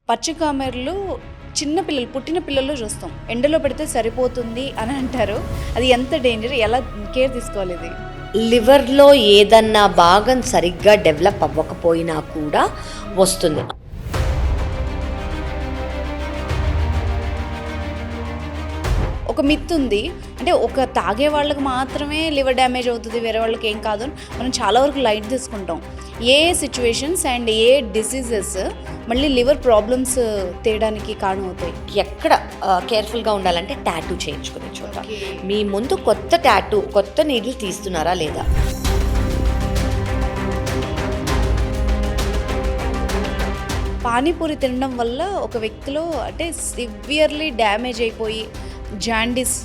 పచ్చకామెర్లు చిన్న పిల్లలు పుట్టిన పిల్లల్లో చూస్తాం. ఎండలో పెడితే సరిపోతుంది అని అంటారు. అది ఎంత డేంజర్? ఎలా కేర్ తీసుకోవాలి ఇది? లివర్‌లో ఏదన్నా భాగం సరిగ్గా డెవలప్ అవ్వకపోయినా కూడా వస్తుంది. ఒక మిత్ ఉంది. అంటే ఒక తాగే వాళ్ళకి మాత్రమే లివర్ డ్యామేజ్ అవుతుంది, వేరే వాళ్ళకి ఏం కాదు అని మనం చాలా వరకు లైట్ తీసుకుంటాం. ఏ సిచ్యువేషన్స్ అండ్ ఏ డిసీజెస్ మళ్ళీ లివర్ ప్రాబ్లమ్స్ తేయడానికి కారణమవుతాయి? ఎక్కడ కేర్‌ఫుల్‌గా ఉండాలంటే టాటూ చేయించుకునే చోట. మీ ముందు కొత్త నీడిల్ తీస్తున్నారా లేదా? పానీపూరి తినడం వల్ల ఒక వ్యక్తిలో అంటే సివియర్లీ డ్యామేజ్ అయిపోయి జాండీస్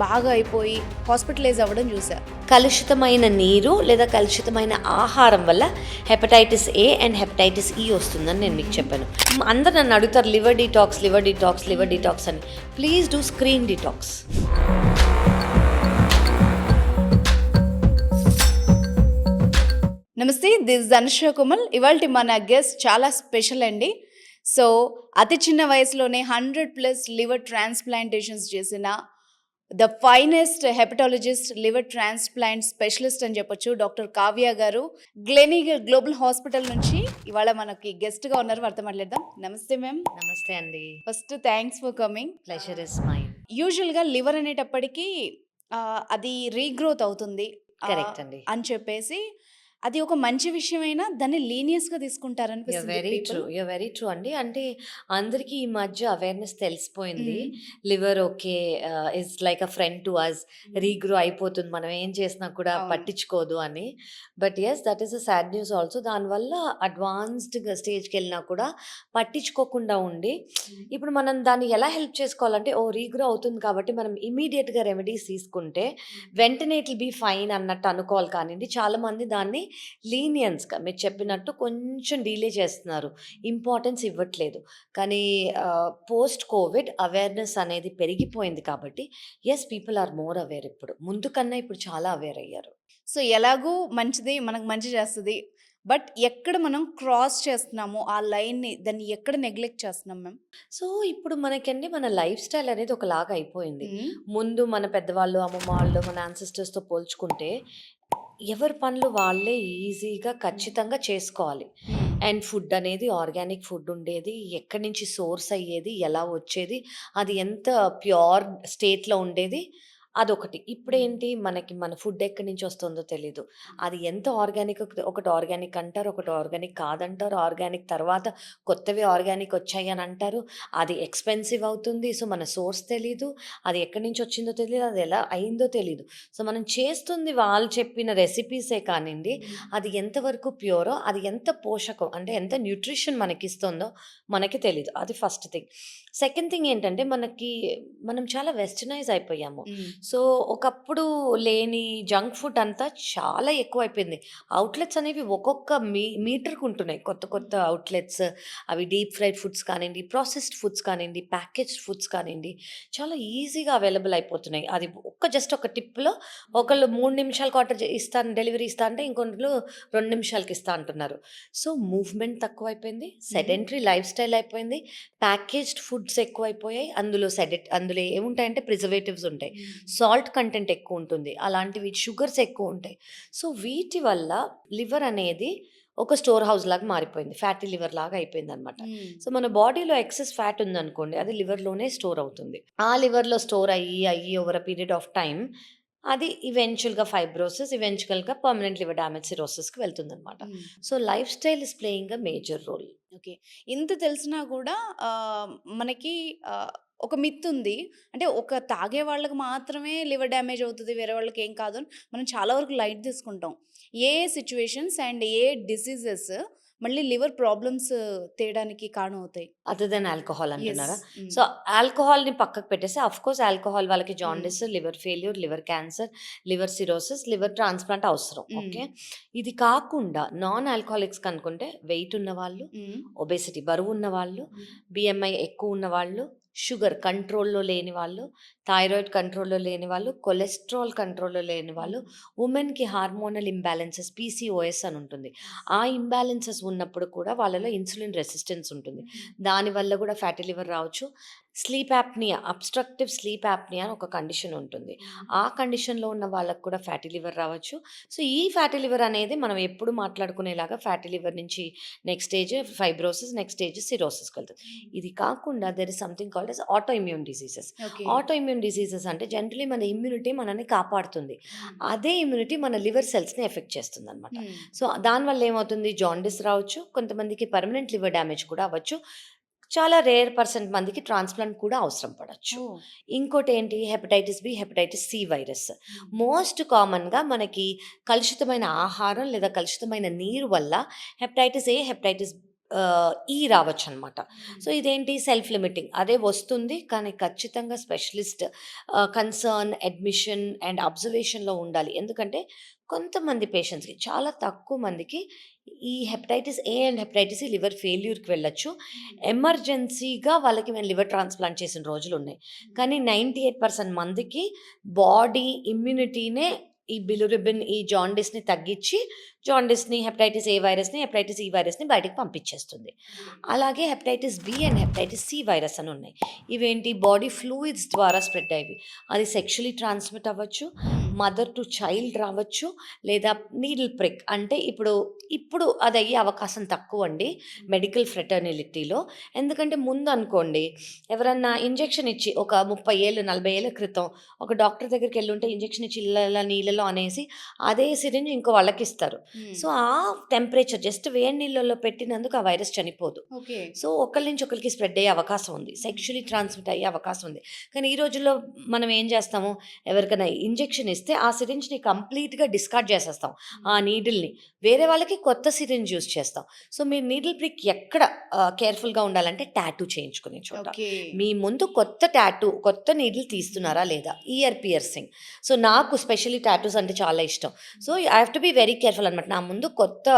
బాగా అయిపోయి హాస్పిటలైజ్ అవ్వడం చూసా. కలుషితమైన నీరు లేదా కలుషితమైన ఆహారం వల్ల హెపటైటిస్ ఏ అండ్ హెపటైటిస్ ఈ వస్తుందని నేను మీకు చెప్పాను. అందరు నన్ను అడుగుతారు లివర్ డీటాక్స్ అని. Please do screen detox. నమస్తే, దిస్ అనుష కుమల్. ఇవాళ మన గెస్ట్ చాలా స్పెషల్ అండి. సో అతి చిన్న వయసులోనే 100+ లివర్ ట్రాన్స్ప్లాంటేషన్స్ చేసిన the finest hepatologist, liver transplant specialist అని చెప్పొచ్చు, డాక్టర్ కావ్య గారు గ్లెనీగర్ గ్లోబల్ హాస్పిటల్ నుంచి ఇవాళ మనకి గెస్ట్గా ఉన్నారు. వారితో మాట్లాడదాం. నమస్తే మ్యామ్. నమస్తే అండి. First thanks for coming. Pleasure is mine. యూజువల్గా లివర్ అనేటప్పటికీ అది రీగ్రోత్ అవుతుంది కరెక్ట్ అండి. అని చెప్పేసి అది ఒక మంచి విషయమైనా దాన్ని లీనియస్గా యూర్ తీసుకుంటారనిపిస్తుంది వెరీ ట్రూ అండి. అంటే అందరికీ ఈ మధ్య అవేర్నెస్ తెలిసిపోయింది. Liver okay, is like a friend to us, regrow అయిపోతుంది, మనం ఏం చేసినా కూడా అవును. పట్టించుకోదు అని. But yes, that is a sad news also. దానివల్ల అడ్వాన్స్డ్ స్టేజ్కి వెళ్ళినా కూడా పట్టించుకోకుండా ఉండి ఇప్పుడు మనం దాన్ని ఎలా హెల్ప్ చేసుకోవాలంటే, రీగ్రో అవుతుంది కాబట్టి మనం ఇమీడియట్గా రెమెడీస్ తీసుకుంటే వెంటనే ఇట్ విల్ బీ ఫైన్ అన్నట్టు అనుకోవాలి. కానివ్వండి, చాలామంది దాన్ని లీనియన్స్గా మీరు చెప్పినట్టు కొంచెం డీలే చేస్తున్నారు, ఇంపార్టెన్స్ ఇవ్వట్లేదు. కానీ పోస్ట్ కోవిడ్ అవేర్నెస్ అనేది పెరిగిపోయింది కాబట్టి yes, people are more aware. ఇప్పుడు ముందు కన్నా ఇప్పుడు చాలా అవేర్ అయ్యారు. సో ఎలాగూ మంచిది మనకు మంచి చేస్తుంది. బట్ ఎక్కడ మనం క్రాస్ చేస్తున్నాము ఆ లైన్ని, దాన్ని ఎక్కడ నెగ్లెక్ట్ చేస్తున్నాం మ్యామ్? సో ఇప్పుడు మనకండి మన లైఫ్ స్టైల్ అనేది ఒకలాగా అయిపోయింది. ముందు మన పెద్దవాళ్ళు, అమ్మమ్మ వాళ్ళు, మన యాన్సిస్టర్స్తో పోల్చుకుంటే ఎవరి పనులు వాళ్ళే ఈజీగా ఖచ్చితంగా చేసుకోవాలి. అండ్ ఫుడ్ అనేది ఆర్గానిక్ ఫుడ్ ఉండేది, ఎక్కడి నుంచి సోర్స్ అయ్యేది, ఎలా వచ్చేది, అది ఎంత ప్యూర్ స్టేట్లో ఉండేది, అదొకటి. ఇప్పుడేంటి, మనకి మన ఫుడ్ ఎక్కడి నుంచి వస్తుందో తెలీదు, అది ఎంత ఆర్గానిక్. ఒకటి ఆర్గానిక్ అంటారు, ఒకటి ఆర్గానిక్ కాదంటారు, ఆర్గానిక్ తర్వాత కొత్తవి ఆర్గానిక్ వచ్చాయి అని అంటారు, అది ఎక్స్పెన్సివ్ అవుతుంది. సో మన సోర్స్ తెలీదు, అది ఎక్కడి నుంచి వచ్చిందో తెలియదు, అది ఎలా అయిందో తెలీదు. సో మనం చేస్తుంది వాళ్ళు చెప్పిన రెసిపీసే కానివ్వండి, అది ఎంతవరకు ప్యూరో, అది ఎంత పోషకం అంటే ఎంత న్యూట్రిషన్ మనకిస్తుందో మనకి తెలీదు. అది ఫస్ట్ థింగ్. సెకండ్ థింగ్ ఏంటంటే, మనం చాలా వెస్టర్నైజ్ అయిపోయాము. సో ఒకప్పుడు లేని జంక్ ఫుడ్ అంతా చాలా ఎక్కువైపోయింది. అవుట్లెట్స్ అనేవి ఒక్కొక్క మీటర్‌కి ఉంటున్నాయి. కొత్త అవుట్లెట్స్. అవి డీప్ ఫ్రైడ్ ఫుడ్స్ కానివ్వండి, ప్రాసెస్డ్ ఫుడ్స్ కానివ్వండి, ప్యాకేజ్డ్ ఫుడ్స్ కానివ్వండి, చాలా ఈజీగా అవైలబుల్ అయిపోతున్నాయి. అది జస్ట్ ఒక టిప్‌లో ఒకళ్ళు 3 నిమిషాలకు డెలివరీ ఇస్తా అంటే ఇంకొకళ్ళు 2 నిమిషాలకి ఇస్తా అంటున్నారు. సో మూవ్‌మెంట్ తక్కువైపోయింది. సెడెంటరీ లైఫ్ స్టైల్ అయిపోయింది. ప్యాకేజ్డ్ ఫుడ్స్ ఎక్కువైపోయాయి. అందులో ఏముంటాయంటే ప్రిజర్వేటివ్స్ ఉంటాయి. సాల్ట్ కంటెంట్ ఎక్కువ ఉంటుంది, అలాంటివి షుగర్స్ ఎక్కువ ఉంటాయి. సో వీటి వల్ల లివర్ అనేది ఒక స్టోర్ హౌస్ లాగా మారిపోయింది, ఫ్యాటీ లివర్ లాగా అయిపోయింది అనమాట. సో మన బాడీలో ఎక్సెస్ ఫ్యాట్ ఉందనుకోండి, అది లివర్లోనే స్టోర్ అవుతుంది. ఆ లివర్లో స్టోర్ అయ్యి over a period of time అది ఈవెన్చువల్గా ఫైబ్రోసిస్, ఈవెన్చువల్గా పర్మనెంట్ లివర్ డ్యామేజ్ సిరోసిస్కి వెళ్తుంది అనమాట. So lifestyle is playing a major role. Okay. ఇంత తెలిసినా కూడా మనకి ఒక మిత్ ఉంది. అంటే ఒక తాగే వాళ్ళకి మాత్రమే లివర్ డ్యామేజ్ అవుతది, వేరే వాళ్ళకి ఏం కాదు అని మనం చాలా వరకు లైట్ తీసుకుంటాం. ఏ సిచ్యువేషన్స్ అండ్ ఏ డిసీజెస్ మళ్ళీ లివర్ ప్రాబ్లమ్స్ తేయడానికి కారణమవుతాయి? అదర్ దెన్ ఆల్కహాల్ అంటున్నారా? హ్మ్. సో ఆల్కహాల్‌ని పక్కకు పెట్టేసి, ఆఫ్‌కోర్స్ ఆల్కహాల్ వాళ్ళకి హ్మ్. Jaundice, liver failure, liver cancer, liver cirrhosis, liver transplant అవసరం. హ్మ్. ఓకే. ఇది కాకుండా నాన్ ఆల్కహాలిక్స్ కనుకుంటే వెయిట్ ఉన్నవాళ్ళు, హ్మ్. ఒబేసిటీ బరువున్నవాళ్ళు, హ్మ్. BMI ఎక్కువ ఉన్నవాళ్ళు, షుగర్ కంట్రోల్‌లో లేని వాళ్ళు, థైరాయిడ్ కంట్రోల్‌లో లేని వాళ్ళు, కొలెస్ట్రాల్ కంట్రోల్‌లో లేని వాళ్ళు, వుమెన్‌కి హార్మోనల్ ఇంబాలెన్సెస్ పీసీఓఎస్ అని ఉంటుంది. ఆ ఇంబాలెన్సెస్ ఉన్నప్పుడు కూడా వాళ్ళలో ఇన్సులిన్ రెసిస్టెన్స్ ఉంటుంది. దానివల్ల కూడా ఫ్యాటీ లివర్ రావచ్చు. Sleep apnoea, obstructive sleep apnoea అని ఒక కండిషన్ ఉంటుంది. ఆ కండిషన్‌లో ఉన్న వాళ్ళకి కూడా ఫ్యాటీ లివర్ రావచ్చు. సో, ఈ ఫ్యాటీ లివర్ అనేది మనం ఎప్పుడు మాట్లాడుకునేలాగా ఫ్యాటీ లివర్ నుంచి next stage fibrosis, next stage సిరోసిస్‌కెళ్తది. ఇది కాకుండా there is something called as autoimmune diseases. Okay. Autoimmune diseases అంటే జనరల్లీ మన ఇమ్యూనిటీ మనల్ని కాపాడుతుంది. అదే ఇమ్యూనిటీ మన లివర్ సెల్స్‌ని ఎఫెక్ట్ చేస్తుందనమాట. సో, దానివల్ల ఏమవుతుంది? జాండిస్ రావచ్చు. కొంతమందికి పర్మనెంట్ లివర్ డ్యామేజ్ కూడా అవ్వచ్చు. చాలా రేర్ పర్సెంట్ మందికి ట్రాన్స్‌ప్లాంట్ కూడా అవసరం పడొచ్చు. ఓహ్! ఇంకోటేంటి hepatitis B, hepatitis C virus. Most కామన్‌గా మనకి కలుషితమైన ఆహారం లేదా కలుషితమైన నీరు వల్ల హెపటైటిస్ ఏ, హెపటైటిస్ ఈ రావచ్చనమాట. సో, ఇదేంటి సెల్ఫ్ లిమిటింగ్. అదే వస్తుంది. కానీ ఖచ్చితంగా స్పెషలిస్ట్ కన్సర్న్, అడ్మిషన్ అండ్ అబ్జర్వేషన్‌లో ఉండాలి. ఎందుకంటే కొంతమంది పేషెంట్స్‌కి చాలా తక్కువ మందికి ఈ hepatitis A and hepatitis C liver ఫెయిల్యూర్‌కి వెళ్ళొచ్చు. ఎమర్జెన్సీగా వాళ్ళకి మేము లివర్ ట్రాన్స్‌ప్లాంట్ చేసిన రోజులున్నాయి. కానీ 98% మందికి బాడీ ఇమ్యూనిటీనే ఈ బిలిరుబిన్, ఈ జాండిస్‌ని తగ్గించి, జాండిస్‌ని, హెపటైటిస్ ఏ వైరస్‌ని, హెపటైటిస్ ఈ వైరస్‌ని బయటికి పంపించేస్తుంది. అలాగే hepatitis B and hepatitis C virus అని ఉన్నాయి. ఇవేంటి బాడీ ఫ్లూయిడ్స్ ద్వారా స్ప్రెడ్ అయ్యేవి. అది సెక్షువల్లీ ట్రాన్స్మిట్ అవ్వచ్చు, మదర్ టు చైల్డ్ రావచ్చు, లేదా నీడిల్ ప్రిక్ అంటే ఇప్పుడు అది అయ్యే అవకాశం తక్కువండి మెడికల్ ఫ్రెటర్నిటీలో. ఎందుకంటే ముందనుకోండి ఎవరన్నా ఇంజెక్షన్ ఇచ్చి ఒక 30 ఏళ్ళు, 40 ఏళ్ల క్రితం ఒక డాక్టర్ దగ్గరికెళ్ళుంటే ఇంజెక్షన్ ఇచ్చి నీళ్ళలో అనేసి అదే సిరింజ్ ఇంకో వాళ్ళకిస్తారు. సో, ఆ టెంపరేచర్ జస్ట్ వేడి నీళ్ళలో పెట్టినందుకు ఆ వైరస్ చనిపోదు. ఓకే. సో, ఒకళ్ళ నుంచి ఒకళ్ళకి స్ప్రెడ్ అయ్యే అవకాశం ఉంది. సెక్షువల్లీ ట్రాన్స్మిట్ అయ్యే అవకాశం ఉంది. కానీ ఈ రోజుల్లో మనం ఏం చేస్తాము, ఎవరికైనా ఇంజెక్షన్ ఇస్తే ఆ సిరింజ్‌ని కంప్లీట్‌గా డిస్కార్డ్ చేసేస్తాం. ఆ నీడిల్‌ని. వేరే వాళ్ళకి కొత్త సిరింజ్ యూజ్ చేస్తాం. సో, మీరు నీడిల్ ప్రిక్ ఎక్కడ కేర్‌ఫుల్‌గా ఉండాలంటే టాటూ చేయించుకునే చోట. ఓకే. మీ ముందు కొత్త నీడిల్ తీస్తున్నారా లేదా? Year piercing. సో, నాకు స్పెషల్లీ టాటూస్ అంటే చాలా ఇష్టం. So, I have to be very careful అనమాట. నా ముందు కొత్త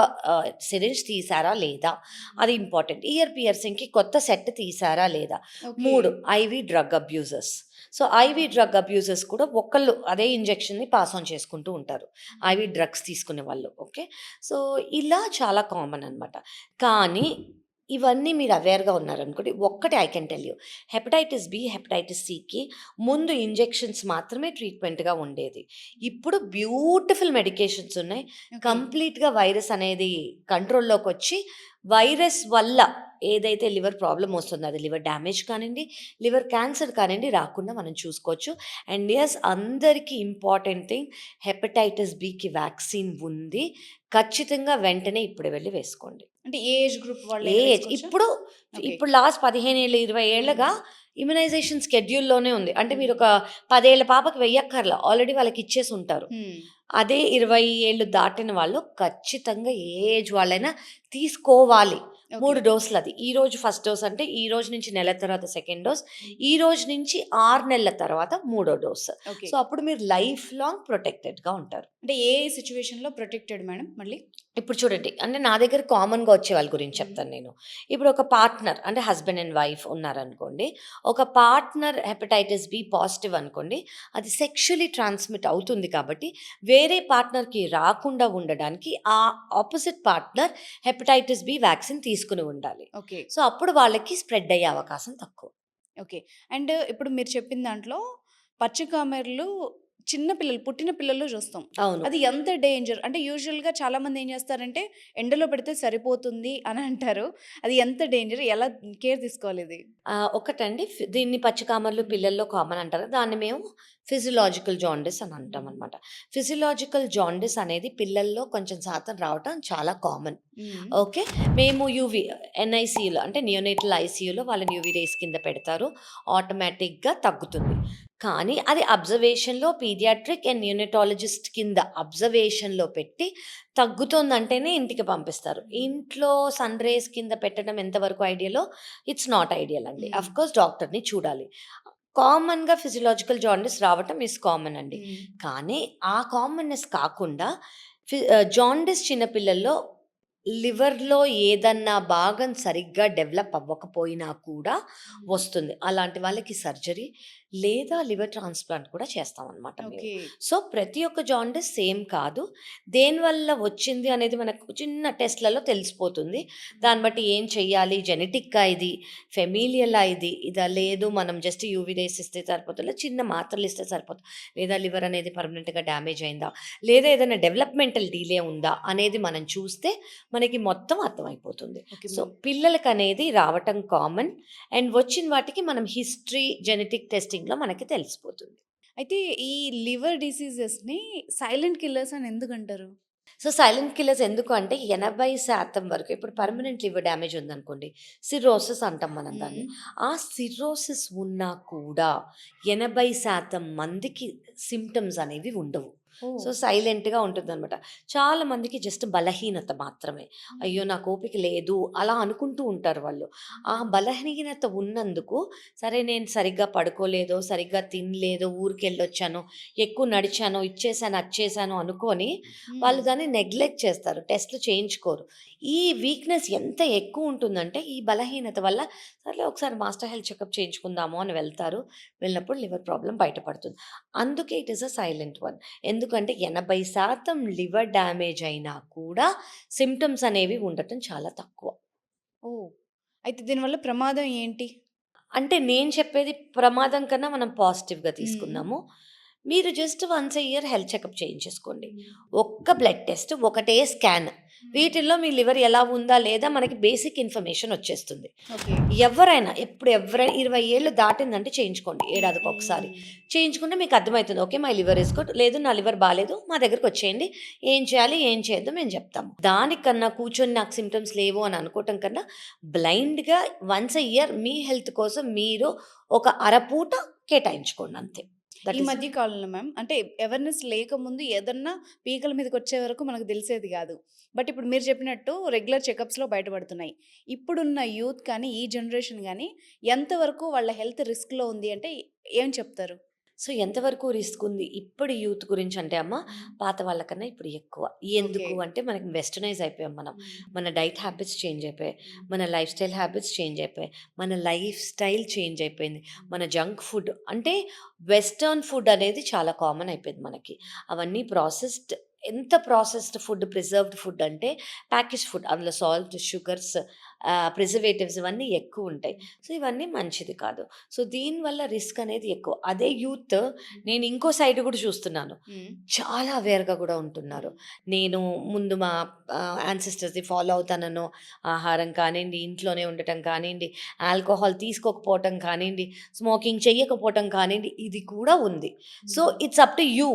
సిరింజ్ తీశారా లేదా? అది ఇంపార్టెంట్. ఇయర్ పియర్సింగ్‌కి కొత్త సెట్ తీశారా లేదా? Okay. 3 ivy drug abusers. So, ivy drug abusers కూడా ఒకళ్ళు అదే ఇంజెక్షన్‌ని పాస్ ఆన్ చేసుకుంటూ ఉంటారు. ఐవీ డ్రగ్స్ తీసుకునే వాళ్ళు. ఓకే. సో, ఇలా చాలా కామన్ అనమాట. కానీ ఇవన్నీ మీరు అవేర్‌గా ఉన్నారనుకోండి, ఒక్కటి I can tell you. Hepatitis B, hepatitis సికి ముందు ఇంజెక్షన్స్ మాత్రమే ట్రీట్మెంట్‌గా ఉండేది. ఇప్పుడు బ్యూటిఫుల్ మెడికేషన్స్ ఉన్నాయి. ఓకే. కంప్లీట్‌గా వైరస్ అనేది కంట్రోల్‌లోకొచ్చి, వైరస్ వల్ల ఏదైతే లివర్ ప్రాబ్లమ్ వస్తుందో, అది లివర్ డ్యామేజ్ కానివ్వండి, లివర్ క్యాన్సర్ కానివ్వండి రాకుండా మనం చూసుకోవచ్చు. అండ్ యెస్, అందరికీ ఇంపార్టెంట్ థింగ్ హెపటైటిస్ బికి వ్యాక్సిన్ ఉంది. ఖచ్చితంగా వెంటనే ఇప్పుడు వెళ్లి వేసుకోండి. అంటే ఏ ఏజ్ గ్రూప్ వాళ్ళైనా ఏజ్ వేసుకోవచ్చా? ఇప్పుడు ఓకే. ఇప్పుడు లాస్ట్ 15 ఏళ్ళు, 20 ఏళ్లుగా ఇమ్యునైజేషన్ స్కెడ్యూల్‌లోనే ఉంది. అంటే మీరొక 10 ఏళ్ల పాపకి వెయ్యక్కర్లా. ఆల్రెడీ వాళ్ళకిచ్చేసి ఉంటారు. హ్మ్. అదే 20 ఏళ్ళు దాటిన వాళ్ళు ఖచ్చితంగా ఏ ఏజ్ వాళ్ళైనా తీసుకోవాలి. ఓకే. 3 డోసులది. ఈరోజు ఫస్ట్ డోస్ అంటే ఈ రోజు నుంచి నెల తర్వాత సెకండ్ డోస్. ఈ రోజు నుంచి 6 నెలల తర్వాత మూడో డోస్. ఓకే. సో, అప్పుడు మీరు లైఫ్ లాంగ్ ప్రొటెక్టెడ్‌గా ఉంటారు. అంటే ఏ సిట్యుయేషన్‌లో ప్రొటెక్టెడ్ మేడం మళ్ళీ? ఇప్పుడు చూడండి, అంటే నా దగ్గర కామన్‌గా వచ్చే వాళ్ళ గురించి చెప్తాను నేను. ఇప్పుడు ఒక పార్ట్నర్ అంటే హస్బెండ్ అండ్ వైఫ్ ఉన్నారనుకోండి. ఒక పార్ట్నర్ హెపటైటిస్ బి పాజిటివ్ అనుకోండి. అది సెక్షువల్లీ ట్రాన్స్మిట్ అవుతుంది కాబట్టి వేరే పార్ట్నర్‌కి రాకుండా ఉండడానికి ఆ opposite partner hepatitis B vaccine తీసుకొని ఉండాలి. ఓకే. సో, అప్పుడు వాళ్ళకి స్ప్రెడ్ అయ్యే అవకాశం తక్కువ. ఓకే. అండ్ ఇప్పుడు మీరు చెప్పిన దాంట్లో పచ్చకామెర్లు చిన్న పిల్లలు, పుట్టిన పిల్లల్లో చూస్తాం. అవును. అది ఎంత డేంజర్? అంటే యూజువల్‌గా చాలామంది ఏం చేస్తారంటే ఎండలో పెడితే సరిపోతుంది అని అంటారు. అది ఎంత డేంజర్? ఎలా కేర్ తీసుకోవాలి ఇది? ఒకటండి దీన్ని పచ్చకామర్లు పిల్లల్లో కామన్ అంటారు. దాన్ని మేము ఫిజియోలాజికల్ జాండిస్ అని అంటామనమాట. ఫిజియోలాజికల్ జాండిస్ అనేది పిల్లల్లో కొంచెం శాతం రావటం చాలా కామన్. హ్మ్. ఓకే. మేము ఎన్ఐసీయూలో అంటే నియోనేటల్ ఐసీయూలో వాళ్ళని యూవీ రేస్ కింద పెడతారు. ఆటోమేటిక్‌గా తగ్గుతుంది. కానీ అది అబ్జర్వేషన్‌లో పీడియాట్రిక్ అండ్ నియోనటాలజిస్ట్ కింద అబ్జర్వేషన్‌లో పెట్టి తగ్గుతోందంటేనే ఇంటికి పంపిస్తారు. ఇంట్లో సన్ రేస్ కింద పెట్టడం ఎంతవరకు ఐడియలో ఇట్స్ నాట్ ఐడియల్ అండి. హ్మ్. ఆఫ్‌కోర్స్ డాక్టర్‌ని చూడాలి. కామన్‌గా ఫిజియోలాజికల్ జాండిస్ రావటం ఈస్ కామన్ అండి. హ్మ్. కానీ ఆ కామన్‌నెస్ కాకుండా జాండిస్ చిన్న పిల్లల్లో లివర్‌లో ఏదన్నా భాగం సరిగ్గా డెవలప్ అవ్వకపోయినా కూడా వస్తుంది. అలాంటి వాళ్ళకి సర్జరీ లేదా లివర్ ట్రాన్స్‌ప్లాంట్ కూడా చేస్తామనమాట మేము. ఓకే. సో, ప్రతి ఒక్క జాండిస్ సేమ్ కాదు. దేనివల్ల వచ్చింది అనేది మనకు చిన్న టెస్ట్‌లలో తెలిసిపోతుంది. దాన్ని బట్టి ఏం చెయ్యాలి? జెనెటిక్కా ఇది? ఫెమిలియలా ఇది? ఇదా? లేదు మనం జస్ట్ యూవీ రేస్ ఇస్తే సరిపోతదా? చిన్న మాత్రలు ఇస్తే సరిపోతదా? లేదా లివర్ అనేది పర్మనెంట్‌గా డ్యామేజ్ అయిందా? లేదా ఏదైనా డెవలప్‌మెంటల్ డిలే ఉందా? అనేది మనం చూస్తే మనకి మొత్తం అర్థమైపోతుంది. ఓకే. సో, పిల్లలకనేది రావటం కామన్. అండ్ వచ్చిన వాటికి మనం హిస్టరీ, జెనెటిక్ టెస్టింగ్‌లో మనకి తెలిసిపోతుంది. అయితే ఈ లివర్ డిసీజెస్‌ని సైలెంట్ కిల్లర్స్ అని ఎందుకంటారు? సో, సైలెంట్ కిల్లర్స్ ఎందుకు అంటే 80% వరకు ఇప్పుడు పర్మనెంట్ లివర్ డ్యామేజ్ ఉందనుకోండి, సిర్రోసిస్ అంటాం మనం దాన్ని. హ్మ్. ఆ సిర్రోసిస్ ఉన్నా కూడా 80% మందికి సింప్టమ్స్ అనేవి ఉండవు. ఓహ్! సో, సైలెంట్‌గా ఉంటుందనమాట. చాలా మందికి జస్ట్ బలహీనత మాత్రమే. హ్మ్. అయ్యో! నాకు ఓపిక లేదు అలా అనుకుంటూ ఉంటారు వాళ్ళు. ఆ బలహీనత ఉన్నందుకు సరే నేను సరిగ్గా పడుకోలేదో, సరిగ్గా తినలేదో, ఊరికెళ్ళొచ్చాను, ఎక్కువ నడిచాను, ఇచ్చేసాను, అచ్చేసాను అనుకోని హ్మ్. వాళ్ళు దాన్ని నెగ్లెక్ట్ చేస్తారు. టెస్ట్‌లు చేయించుకోరు. ఈ వీక్‌నెస్ ఎంత ఎక్కువుంటుందంటే, ఈ బలహీనత వల్ల సర్లే ఒకసారి మాస్టర్ హెల్త్ చెకప్ చేయించుకుందాము అని వెళ్తారు. వెళ్ళినప్పుడు లివర్ ప్రాబ్లమ్ బయటపడుతుంది. అందుకే it is a silent one. ఎందుకంటే 80% లివర్ డ్యామేజ్ అయినా కూడా సింప్టమ్స్ అనేవి ఉండటం చాలా తక్కువ. ఓహ్! అయితే దీనివల్ల ప్రమాదం ఏంటి? అంటే నేను చెప్పేది ప్రమాదం కన్నా మనం పాజిటివ్‌గా హ్మ్. తీసుకుందాము. మీరు just once a year health checkup చేయించేసుకోండి. హ్మ్. ఒక్క బ్లడ్ టెస్ట్, ఒకటే స్కాన్. వీటిల్లో మీ లివర్ ఎలా ఉందా లేదా మనకి బేసిక్ ఇన్ఫర్మేషన్ వచ్చేస్తుంది. ఓకే. ఎవరైనా ఎవరైనా 20 ఏళ్ళు దాటిందంటే చేయించుకోండి. హ్మ్. ఏడాదికొకసారి. హ్మ్. చేయించుకుంటే మీకు అర్థమైతుంది. Okay. My liver is good. లేదు నా లివర్ బాలేదు. మా దగ్గరకొచ్చేయండి. ఏం చేయాలి? ఏం చేయొద్దో మేము చెప్తాము. దానికన్నా కూర్చొని నాకు సింప్టమ్స్ లేవు అని అనుకోవటం కన్నా బ్లైండ్‌గా వన్స్ ఎ ఇయర్ మీ హెల్త్ కోసం మీరు ఒక అరపూట కేటాయించుకోండి అంతే. ఈ దట్ ఈస్ మధ్య కాలంలో మ్యామ్ అంటే అవేర్‌నెస్ లేకముందు ఏదన్నా పీకల మీదకొచ్చే వరకు మనకు తెలిసేది గాదు. బట్ ఇప్పుడు మీరు చెప్పినట్టు రెగ్యులర్ చెకప్స్‌లో బయటపడుతున్నాయి. ఇప్పుడున్న యూత్ కానీ, ఈ జనరేషన్ గానీ ఎంతవరకు వాళ్ళ హెల్త్ రిస్క్‌లో ఉంది అంటే ఏం చెప్తారు? సో, ఎంతవరకు రిస్క్ ఉంది? ఇప్పుడు యూత్ గురించంటే అమ్మ, హ్మ్. పాత వాళ్ళకన్నా ఇప్పుడు ఎక్కువ. ఓకే. ఎందుకు అంటే మనకి వెస్టర్నైజ్ అయిపోయాం మనం. హ్మ్. మన డైట్ హ్యాబిట్స్ చేంజ్ అయిపోయాయి. హ్మ్. మన లైఫ్ స్టైల్ హ్యాబిట్స్ చేంజ్ అయిపోయాయి. మన లైఫ్ స్టైల్ చేంజ్ అయిపోయింది. మన జంక్ ఫుడ్ అంటే వెస్టర్న్ ఫుడ్ అనేది చాలా కామన్ అయిపోయింది మనకి. అవన్నీ ప్రాసెస్డ్ ఎంత ప్రాసెస్డ్ ఫుడ్, ప్రిజర్వ్డ్ ఫుడ్ అంటే ప్యాకేజ్డ్ ఫుడ్. అందులో సాల్ట్, షుగర్స్, ప్రిజర్వేటివ్స్ ఇవన్నీ ఎక్కువుంటాయి. సో, ఇవన్నీ మంచిది కాదు. సో, దీనివల్ల రిస్క్ అనేది ఎక్కువ. అదే యూత్ నేను ఇంకో సైడ్ గూడా చూస్తున్నాను. హ్మ్. చాలా అవేర్‌గా గూడా ఉంటున్నారు. హ్మ్. నేను ముందు మా యాన్సెస్టర్స్‌ది ఫాలో అవుతాననో, ఆహారం కానియండి, ఇంట్లోనే ఉండటం కానియండి, ఆల్కహాల్ తీసుకోకపోవటం కానియండి, స్మోకింగ్ చెయ్యకపోవటం కానియండి, ఇది కూడా ఉంది. So, hmm. It's up to you.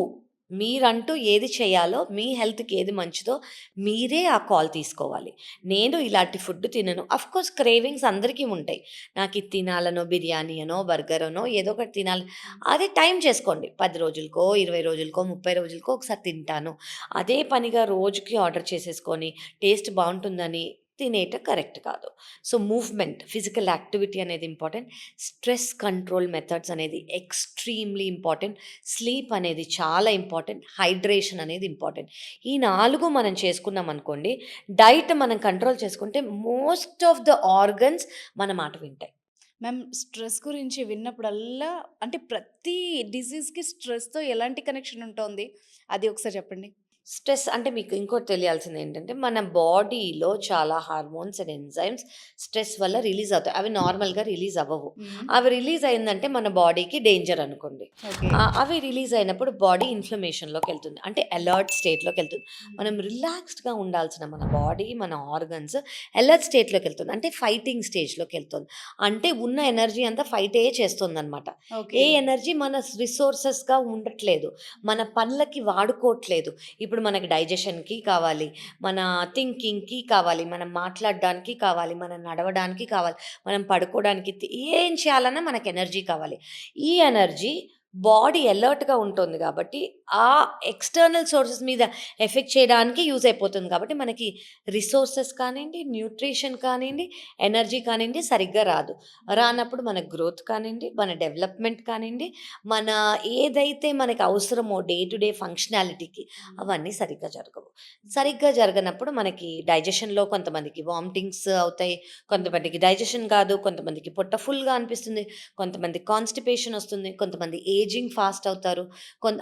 మీరంటూ ఏది చేయాలో, మీ హెల్త్‌కి ఏది మంచిదో మీరే ఆ కాల్ తీసుకోవాలి. నేను ఇలాంటి ఫుడ్ తినను. ఆఫ్‌కోర్స్ క్రేవింగ్స్ అందరికీ ఉంటాయి. నాకిది తినాలనో, బిర్యానీ అనో, బర్గర్ అనో ఏదో ఒకటి తినాలి. అదే టైం చేసుకోండి. 10 రోజులకో, 20 రోజులకో, 30 రోజులకో ఒకసారి తింటాను. అదే పనిగా రోజుకి ఆర్డర్ చేసేసుకొని టేస్ట్ బావుంటుందని తినేయటం కరెక్ట్ కాదు. సో, మూవ్‌మెంట్, ఫిజికల్ యాక్టివిటీ అనేది ఇంపార్టెంట్. స్ట్రెస్ కంట్రోల్ మెథడ్స్ అనేది ఎక్స్‌ట్రీమ్‌లీ ఇంపార్టెంట్. స్లీప్ అనేది చాలా ఇంపార్టెంట్. హైడ్రేషన్ అనేది ఇంపార్టెంట్. ఈ 4 మనం చేసుకున్నామనుకోండి, డైట్ మనం కంట్రోల్ చేసుకుంటే మోస్ట్ ఆఫ్ ద ఆర్గన్స్ మన మాట వింటాయి. మ్యామ్ స్ట్రెస్ గురించి విన్నప్పుడల్లా అంటే ప్రతి డిసీజ్‌కి స్ట్రెస్‌తో ఎలాంటి కనెక్షన్ ఉంటోంది? అది ఒకసారి చెప్పండి? స్ట్రెస్ అంటే మీకు ఇంకోటి తెలియాల్సిందేంటంటే, మన బాడీలో చాలా హార్మోన్స్ అండ్ ఎంజైమ్స్ స్ట్రెస్ వల్ల రిలీజ్ అవుతాయి. అవి నార్మల్‌గా రిలీజ్ అవ్వవు. హ్మ్. అవి రిలీజ్ అయిందంటే మన బాడీకి డేంజర్ అనుకోండి. ఓకే. అవి రిలీజ్ అయినప్పుడు బాడీ ఇన్‌ఫ్లమేషన్‌లోకెళ్తుంది. అంటే అలర్ట్ స్టేట్‌లోకెళ్తుంది. మనం రిలాక్స్డ్‌గా ఉండాల్సిన మన బాడీ, మన ఆర్గన్స్ అలర్ట్ స్టేట్‌లోకెళ్తుంది. అంటే ఫైటింగ్ స్టేజ్‌లోకెళ్తుంది. అంటే ఉన్న ఎనర్జీ అంతా ఫైటే చేస్తుందనమాట. ఓకే. ఏ ఎనర్జీ మన రిసోర్సెస్‌గా ఉండట్లేదు. మన పనులకి వాడుకోవట్లేదు. ఇప్పుడు మనకి డైజెషన్‌కి కావాలి, మన థింకింగ్‌కి కావాలి, మనం మాట్లాడడానికి కావాలి, మనం నడవడానికి కావాలి, మనం పడుకోవడానికి ఏం చేయాలన్నా మనకు ఎనర్జీ కావాలి. ఈ ఎనర్జీ బాడీ అలర్ట్‌గా ఉంటుంది గాబట్టి, ఆ ఎక్స్‌టర్నల్ సోర్సెస్ మీద ఎఫెక్ట్ చేయడానికి యూజ్ అయిపోతుంది కాబట్టి, మనకి రిసోర్సెస్ కానియండి, న్యూట్రిషన్ కానియండి, ఎనర్జీ కానియండి సరిగ్గా రాదు. రానప్పుడు మన గ్రోత్ కానియండి, మన డెవలప్‌మెంట్ కానియండి, మన ఏదైతే మనకి అవసరమో డే టు డే ఫంక్షనాలిటీకి అవన్నీ సరిగ్గా జరగవు. సరిగ్గా జరగనప్పుడు మనకి డైజెషన్‌లో కొంతమందికి వామిటింగ్స్ అవుతాయి. కొంతమందికి డైజెషన్ కాదు. కొంతమందికి పొట్ట ఫుల్‌గా అనిపిస్తుంది. కొంతమందికి కాన్‌స్టిపేషన్ వస్తుంది. కొంతమంది ఏజింగ్ ఫాస్ట్ అవుతారు.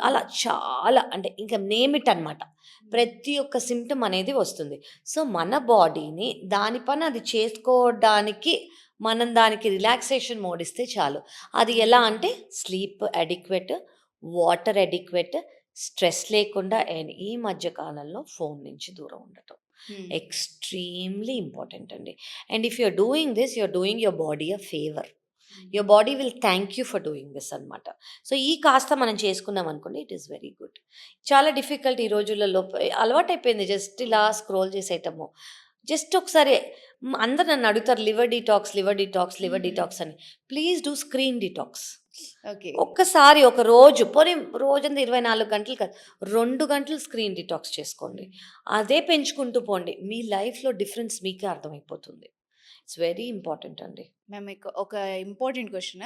అలా చాలా అంటే ఇంక నేమ్ ఇట్ అనమాట. ప్రతి ఒక్క సింప్టమ్ అనేది వస్తుంది. సో, మన బాడీని దాని పని అది చేసుకోవడానికి మనం దానికి రిలాక్సేషన్ మోడ్ ఇస్తే చాలు. అది ఎలా అంటే sleep adequate, water adequate, stress లేకుండా అండ్ ఈ మధ్య కాలంలో ఫోను నుంచి దూరం ఉండటం. ఎక్స్‌ట్రీమ్‌లీ ఇంపార్టెంట్ అండి. And if you are doing this, you are doing your body a favour. Your body will thank you for doing this అనమాట. సో, ఈ కాస్త మనం చేసుకున్నాం అనుకోండి ఇట్ ఈస్ వెరీ గుడ్. చాలా డిఫికల్ట్ ఈ రోజులలో అలవాటైపోయింది జస్ట్ ఇలా స్క్రోల్ చేసేయటము. జస్ట్ ఒకసారి అందరూ నన్ను అడుగుతారు liver detox, liver detox, liver detox అని. Please do screen detox. Okay. ఒక్కసారి ఒక రోజు పోనీ రోజంతా 24 గంటలు కాదు. 2 గంటలు స్క్రీన్ డీటాక్స్ చేసుకోండి. అదే పెంచుకుంటూ పోండి. మీ లైఫ్‌లో డిఫరెన్స్ మీకే అర్థమైపోతుంది. ఇట్స్ వెరీ ఇంపార్టెంట్ అండి. మ్యామ్ ఒక ఇంపార్టెంట్ క్వశ్చన్.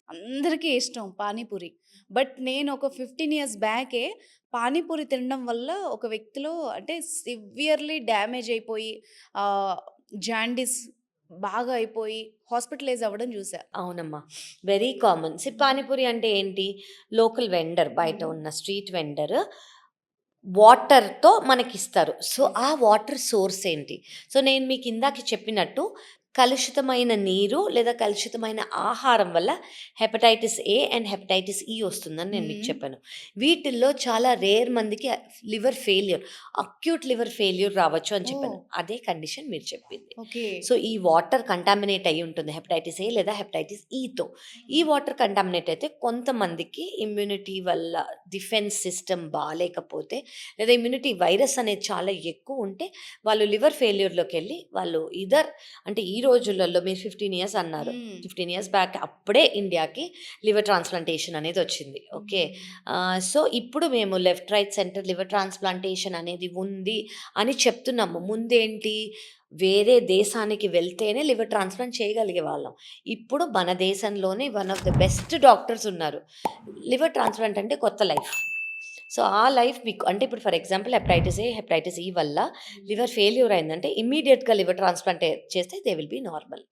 అందరికీ ఇష్టం పానీపూరి. బట్ నేను ఒక 15 ఇయర్స్ బ్యాకే పానీపూరి తినడం వల్ల ఒక వ్యక్తిలో అంటే సివియర్‌లీ డ్యామేజ్ అయిపోయి ఆహ్, జాండీస్ బాగా అయిపోయి హాస్పిటలైజ్ అవ్వడం చూసా. అవునమ్మా. Very common. పానీపూరి అంటే ఏంటి? లోకల్ వెండర్ బయట హ్మ్. ఉన్న స్ట్రీట్ వెండర్ వాటర్‌తో మనకిస్తారు. సో, హ్మ్. ఆ వాటర్ సోర్స్ ఏంటి? సో, నేను మీకు ఇందాక చెప్పినట్టు కలుషితమైన నీరు లేదా కలుషితమైన ఆహారం వల్ల హెపటైటిస్ ఏ అండ్ హెపటైటిస్ ఈ వస్తుందని నేను మీకు హ్మ్. చెప్పాను. వీటిల్లో చాలా రేర్ మందికి liver failure, acute liver failure రావచ్చు అని చెప్పాను. ఓహ్! అదే కండిషన్ మీరు చెప్పింది. ఓకే. సో, ఈ వాటర్ కంటామినేట్ అయ్యి ఉంటుంది హెపటైటిస్ ఏ లేదా హెపటైటిస్ ఈతో. ఈ వాటర్ కంటామినేట్ అయితే కొంతమందికి ఇమ్యూనిటీ వల్ల డిఫెన్స్ సిస్టమ్ బాలేకపోతే లేదా ఇమ్యూనిటీ వైరస్ అనేది చాలా ఎక్కువ ఉంటే వాళ్ళు లివర్ ఫెయిల్యూర్‌లోకెళ్ళి వాళ్ళు అంటే ఈ రోజులలో మీరు 15 ఇయర్స్ అన్నారు. హ్మ్. 15 ఇయర్స్ బ్యాక్ అప్పుడే ఇండియాకి లివర్ ట్రాన్స్‌ప్లాంటేషన్ అనేదొచ్చింది. ఓకే. హ్మ్. సో, ఇప్పుడు మేము left, right, centre liver transplantation అనేది ఉంది అని చెప్తున్నాము. ముందేంటి వేరే దేశానికి వెళ్తేనే లివర్ ట్రాన్స్‌ప్లాంట్ చేయగలిగేవాళ్ళం. ఇప్పుడు మన దేశంలోనే one of the best doctors ఉన్నారు. లివర్ ట్రాన్స్‌ప్లాంట్ అంటే కొత్త లైఫ్. సో, ఆ లైఫ్ మీకు అంటే ఇప్పుడు for example hepatitis A, hepatitis ఈ వల్ల లివర్ ఫెయిల్యూర్ అయిందంటే ఇమ్మీడియేట్‌గా లివర్ ట్రాన్స్‌ప్లాంట్ చేస్తే they will be normal.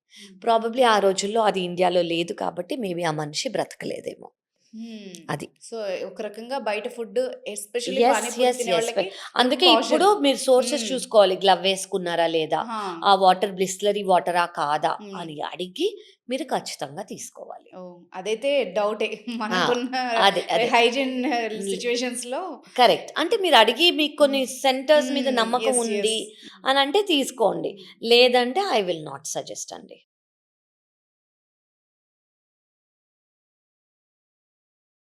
Probably ఆ రోజుల్లో అది ఇండియాలో లేదు కాబట్టి మేబీ ఆ మనిషి బ్రతకలేదేమో. హ్మ్. అది. సో, ఒక రకంగా బయట food especially yes. Panipuri yes. తినే యెస్. వాళ్ళకి ఇదొక అందుకే ఇప్పుడు కాషన్. మీరు సోర్సెస్ హ్మ్. చూసుకోవాలి. గ్లవ్ వేసుకున్నారా లేదా? ఆ! ఆ వాటర్ బిస్లరీ వాటరా కాదా? హ్మ్. అని అడిగి మీరు ఖచ్చితంగా తీసుకోవాలి. ఓహ్! అదైతే డౌటే. ఆ! మనకున్న అదే. హైజీన్ లి సిట్యుయేషన్స్‌లో కరెక్ట్. అంటే మీరు అడిగి మీకు కొన్ని సెంటర్స్ మీద హ్మ్. నమ్మకం యెస్. ఉంది యెస్. అనంటే తీసుకోండి. లేదంటే ఐ విల్ నాట్ సజెస్ట్ అండి.